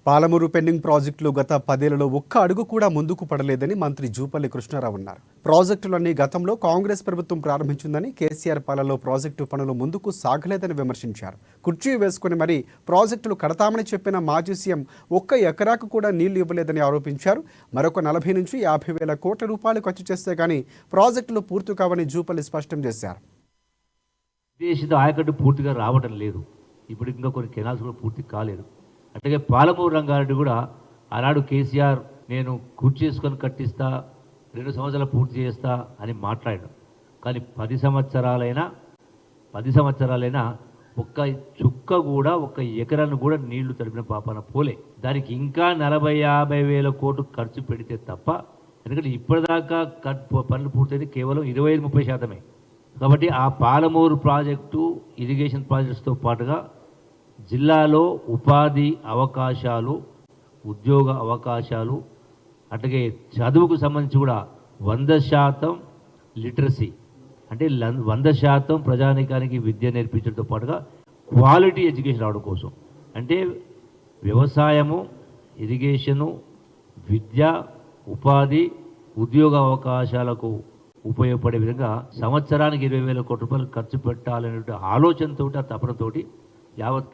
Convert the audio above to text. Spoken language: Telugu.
పాలమూరు పెండింగ్ ప్రాజెక్టులు గత 10 ఏళ్లలో ఒక్క అడుగు కూడా ముందుకు పడలేదని మంత్రి జూపల్లి కృష్ణారావు అన్నారు. ప్రాజెక్టులన్నీ గతంలో కాంగ్రెస్ ప్రభుత్వం ప్రారంభించిందని, కేసీఆర్ పాలనలో ప్రాజెక్టు పనులు ముందుకు సాగలేదని విమర్శించారు. కుర్చీ వేసుకుని మరీ ప్రాజెక్టులు కడతామని చెప్పిన మాజీ సీఎం ఒక్క ఎకరాకు కూడా నీళ్లు ఇవ్వలేదని ఆరోపించారు. మరొక 40 నుంచి 50 వేల కోట్ల రూపాయలు ఖర్చు చేస్తే కానీ ప్రాజెక్టులు పూర్తి కావని జూపల్లి స్పష్టం చేశారు. దేశంలో ఆయకట్టు పూర్తిగా రావడం లేదు. ఇప్పుడు ఇంకా కొన్ని కెనాల్స్ కూడా పూర్తి కాలేదు. అట్లాగే పాలమూరు రంగారెడ్డి కూడా ఆనాడు కేసీఆర్ నేను చేసుకొని కట్టిస్తా, 2 సంవత్సరాలు పూర్తి చేస్తా అని మాట్లాడాడు. కానీ 10 సంవత్సరాలైనా ఒక్క చుక్క కూడా, ఒక్క ఎకరాన్ని కూడా నీళ్లు తడిపిన పాపాన పోలే. దానికి ఇంకా 40-50 వేల కోట్లు ఖర్చు పెడితే తప్ప, ఎందుకంటే ఇప్పటిదాకా పనులు పూర్తయితే కేవలం 25-30%. కాబట్టి ఆ పాలమూరు ప్రాజెక్టు, ఇరిగేషన్ ప్రాజెక్ట్స్తో పాటుగా జిల్లాలో ఉపాధి అవకాశాలు, ఉద్యోగ అవకాశాలు, అట్లాగే చదువుకు సంబంధించి కూడా 100% లిటరసీ, అంటే 100% ప్రజానీకానికి విద్య నేర్పించడంతో పాటుగా క్వాలిటీ ఎడ్యుకేషన్ రావడం కోసం, అంటే వ్యవసాయము, ఇరిగేషను, విద్య, ఉపాధి, ఉద్యోగ అవకాశాలకు ఉపయోగపడే విధంగా సంవత్సరానికి 20 వేల కోట్ల రూపాయలు ఖర్చు పెట్టాలనే ఆలోచనతో, తపనతోటి యావత్